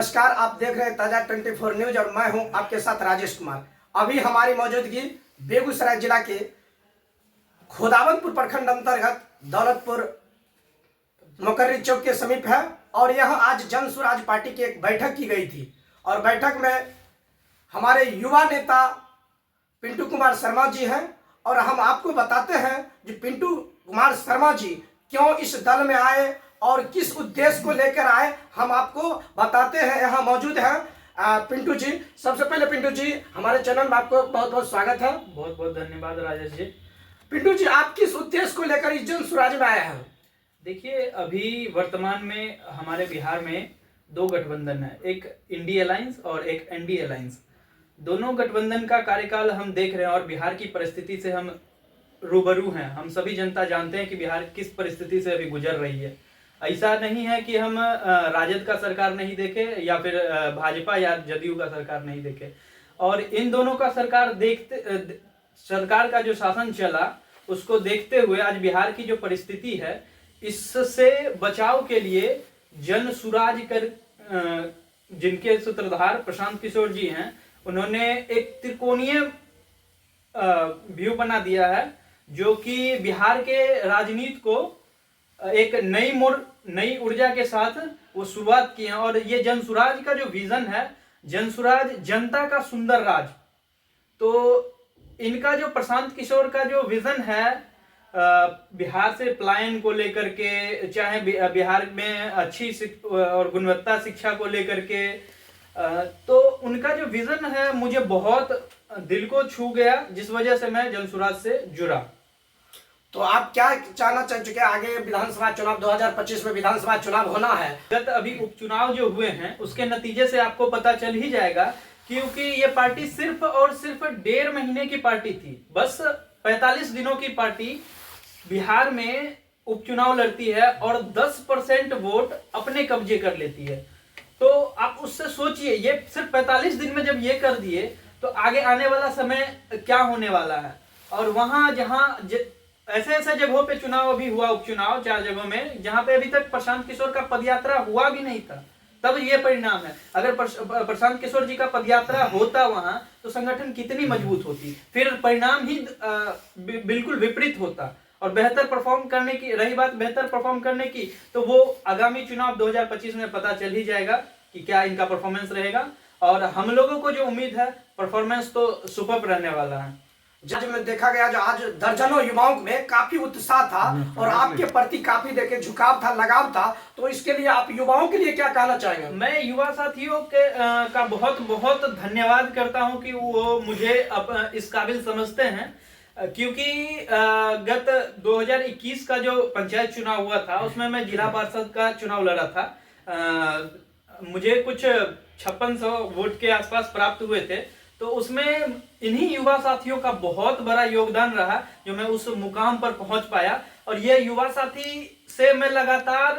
नमस्कार, आप देख रहे हैं ताजा 24 न्यूज और मैं हूं आपके साथ राजेश कुमार। अभी हमारी मौजूदगी बेगूसराय जिला के खोदावंतपुर प्रखंड अंतर्गत दौलतपुर मुकर्री चौक के समीप है और यहां आज जन स्वराज पार्टी की एक बैठक की गई थी और बैठक में हमारे युवा नेता पिंटू कुमार शर्मा जी हैं और हम आपको बताते हैं कि पिंटू कुमार शर्मा जी क्यों इस दल में आए और किस उद्देश्य को लेकर आए, हम आपको बताते हैं। यहाँ मौजूद हैं पिंटू जी। सबसे पहले पिंटू जी, हमारे चैनल में आपको बहुत बहुत स्वागत है। बहुत बहुत धन्यवाद राजेश जी। पिंटू जी, आप किस उद्देश्य को लेकर इस जन स्वराज में आए हैं? देखिए, अभी वर्तमान में हमारे बिहार में दो गठबंधन है, एक इंडी अलायंस और एक एनडी अलायंस। दोनों गठबंधन का कार्यकाल हम देख रहे हैं और बिहार की परिस्थिति से हम रूबरू हैं। हम सभी जनता जानते हैं कि बिहार किस परिस्थिति से अभी गुजर रही है। ऐसा नहीं है कि हम राजद का सरकार नहीं देखे या फिर भाजपा या जदयू का सरकार नहीं देखे, और इन दोनों का सरकार का जो शासन चला उसको देखते हुए आज बिहार की जो परिस्थिति है, इससे बचाव के लिए जन सुराज कर जिनके सूत्रधार प्रशांत किशोर जी हैं, उन्होंने एक त्रिकोणीय व्यू बना दिया है जो कि बिहार के राजनीति को एक नई ऊर्जा के साथ वो शुरुआत की है। और ये जन सुराज का जो विजन है, जन सुराज जनता का सुंदर राज, तो इनका जो प्रशांत किशोर का जो विजन है बिहार से पलायन को लेकर के, चाहे बिहार में अच्छी और गुणवत्ता शिक्षा को लेकर के, तो उनका जो विजन है मुझे बहुत दिल को छू गया, जिस वजह से मैं जन सुराज से जुड़ा। तो आप क्या चाहना चाह चुके हैं? आगे विधानसभा चुनाव 2025 में विधानसभा चुनाव होना है। अभी उपचुनाव जो हुए हैं उसके नतीजे से आपको पता चल ही जाएगा, क्योंकि ये पार्टी सिर्फ और सिर्फ 1.5 महीने की पार्टी थी। बस 45 दिनों की पार्टी बिहार में उपचुनाव लड़ती है और 10% वोट अपने कब्जे कर लेती है। तो आप उससे सोचिए, ये सिर्फ 45 दिन में जब ये कर दिए तो आगे आने वाला समय क्या होने वाला है। और वहां जहां ऐसे ऐसे जगहों पे चुनाव अभी हुआ, उपचुनाव 4 जगहों में, जहां पे अभी तक प्रशांत किशोर का पदयात्रा हुआ भी नहीं था, तब ये परिणाम है। अगर प्रशांत किशोर जी का पदयात्रा होता वहां, तो संगठन कितनी मजबूत होती, फिर परिणाम ही बिल्कुल विपरीत होता। और बेहतर परफॉर्म करने की रही बात, बेहतर परफॉर्म करने की, तो वो आगामी चुनाव 2025 में पता चल ही जाएगा कि क्या इनका परफॉर्मेंस रहेगा। और हम लोगों को जो उम्मीद है, परफॉर्मेंस तो सुपर्ब रहने वाला है। जज में देखा गया जो आज दर्जनों युवाओं में काफी उत्साह था और आपके प्रति काफी देखे झुकाव था, लगाव था, तो इसके लिए आप युवाओं के लिए क्या कहना चाहेंगे? मैं युवा साथियों के का बहुत बहुत धन्यवाद करता हूं कि वो मुझे इस काबिल समझते हैं, क्योंकि गत 2021 का जो पंचायत चुनाव हुआ था उसमें मैं जिला पार्षद का चुनाव लड़ा था। मुझे कुछ 5600 वोट के आसपास प्राप्त हुए थे। तो उसमें इन्हीं युवा साथियों का बहुत बड़ा योगदान रहा जो मैं उस मुकाम पर पहुंच पाया। और ये युवा साथी से मैं लगातार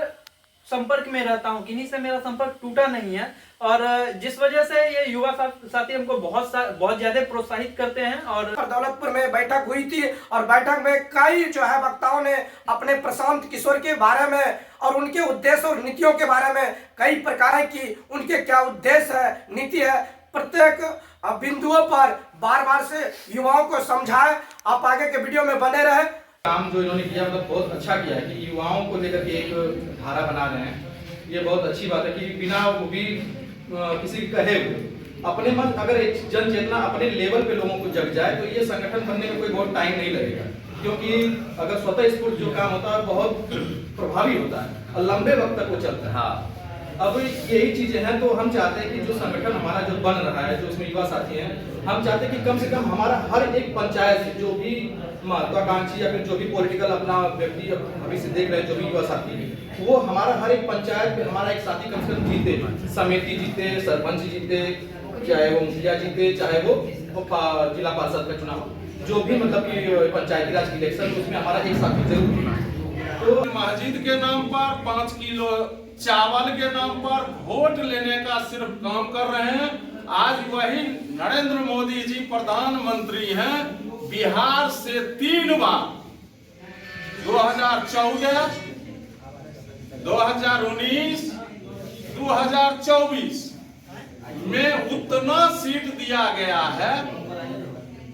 संपर्क में रहता हूं, किन्हीं से मेरा संपर्क टूटा नहीं है। और जिस वजह से ये युवा साथी हमको बहुत ज्यादा प्रोत्साहित करते हैं। और दौलतपुर में बैठक हुई थी और बैठक में कई जो है वक्ताओं ने अपने प्रशांत किशोर के बारे में और उनके उद्देश्य और नीतियों के बारे में कई प्रकार की उनके क्या उद्देश्य है, नीति है, प्रत्येक बिंदुओं पर बार बार से युवाओं को समझाए। आप आगे के वीडियो में बने रहे। काम जो इन्होंने किया मतलब बहुत अच्छा किया है कि युवाओं को लेकर के एक धारा बना रहे हैं। ये बहुत अच्छी बात है कि बिना वो भी किसी कहे हुए अपने मन, अगर एक जन चेतना अपने लेवल पे लोगों को जग जाए तो ये संगठन बनने में कोई बहुत टाइम नहीं लगेगा, क्योंकि अगर स्वतः स्फूर्त जो काम होता है बहुत प्रभावी होता है और लंबे वक्त तक वो चलता है। हाँ, अब यही चीजें हैं। तो हम चाहते हैं कि जो संगठन हमारा जो बन रहा है, जो उसमें युवा साथी हैं, हम चाहते हैं कि कम से कम हमारा हर एक पंचायत से जो भी महत्वाकांक्षी या फिर जो भी पॉलिटिकल अपना व्यक्ति भविष्य देख रहे हैं, जो भी युवा साथी, वो हमारा हर एक पंचायत में हमारा एक साथी कम से कम जीते, समिति जीते, सरपंच जीते, चाहे वो मुखिया जीते, चाहे वो जिला पार्षद का चुनाव, जो भी मतलब कि पंचायती राज की इलेक्शन, उसमें हमारा एक साथी जरूर। तो मस्जिद के नाम पर 5 किलो चावल के नाम पर वोट लेने का सिर्फ काम कर रहे हैं। आज वही नरेंद्र मोदी जी प्रधानमंत्री हैं, बिहार से 3 बार 2014, 2019, 2024 में उतना सीट दिया गया है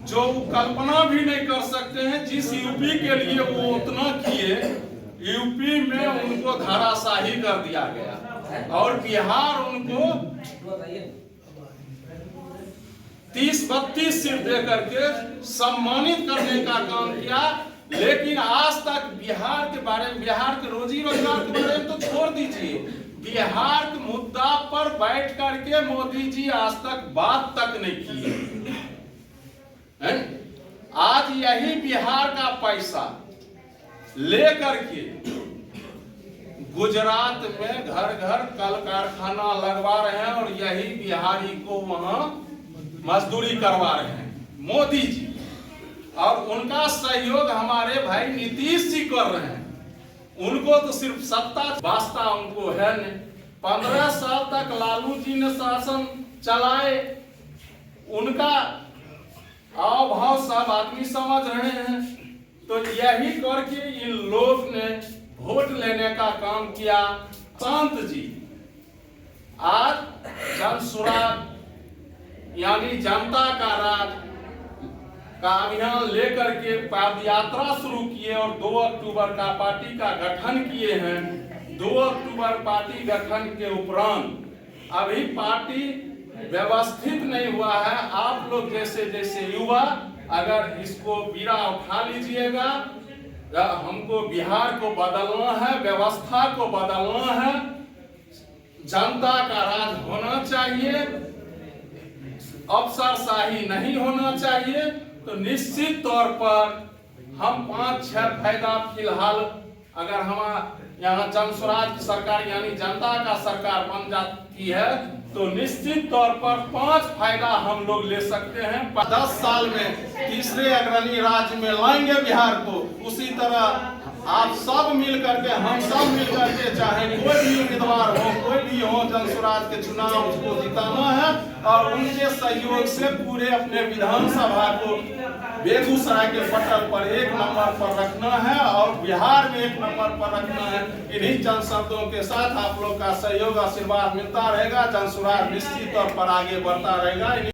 जो वो कल्पना भी नहीं कर सकते हैं। जिस यूपी के लिए वो उतना किए, यूपी में उनको धराशाही कर दिया गया और बिहार उनको 30-32 सीट दे करके सम्मानित करने का काम किया। लेकिन आज तक बिहार के बारे में, बिहार के रोजी रोजगार के बारे में तो छोड़ दीजिए, बिहार के मुद्दा पर बैठ करके मोदी जी आज तक बात तक नहीं की है। आज यही बिहार का पैसा लेकर के गुजरात में घर घर कल कारखाना लगवा रहे हैं और यही बिहारी को वहां मजदूरी करवा रहे हैं मोदी जी। और उनका सहयोग हमारे भाई नीतीश जी कर रहे हैं। उनको तो सिर्फ सत्ता वास्ता उनको है नहीं। 15 साल तक लालू जी ने शासन चलाए, उनका आव भाव सब आदमी समझ रहे हैं। तो यही करके इन लोग ने वोट लेने का काम किया। शांत जी आज जनसुराज यानी जनता का राज का अभियान लेकर के पद यात्रा शुरू किए और 2 अक्टूबर का पार्टी का गठन किए हैं। 2 अक्टूबर पार्टी गठन के उपरांत अभी पार्टी व्यवस्थित नहीं हुआ है। आप लोग जैसे जैसे युवा अगर इसको बीड़ा उठा लीजिएगा, हमको बिहार को बदलना है, व्यवस्था को बदलना है, जनता का राज होना चाहिए, अफसरशाही नहीं होना चाहिए। तो निश्चित तौर पर हम 5-6 फायदा फिलहाल अगर हम यहाँ जनस्वराज की सरकार यानी जनता का सरकार बन जाती है तो निश्चित तौर पर 5 फायदा हम लोग ले सकते हैं। 10 साल में तीसरे अग्रणी राज्य में लाएंगे बिहार को। उसी तरह आप सब मिल करके, हम सब मिल करके, चाहे कोई भी उम्मीदवार हो, कोई भी हो, जनस्वराज के चुनाव उसको जिताना है और उनके सहयोग से पूरे अपने विधानसभा को बेगूसराय के पटल पर 1 नंबर पर रखना है और बिहार में 1 नंबर पर रखना है। इन्हीं चंद शब्दों के साथ आप लोग का सहयोग आशीर्वाद मिलता रहेगा। जनस्वराज निश्चित तौर पर आगे बढ़ता रहेगा।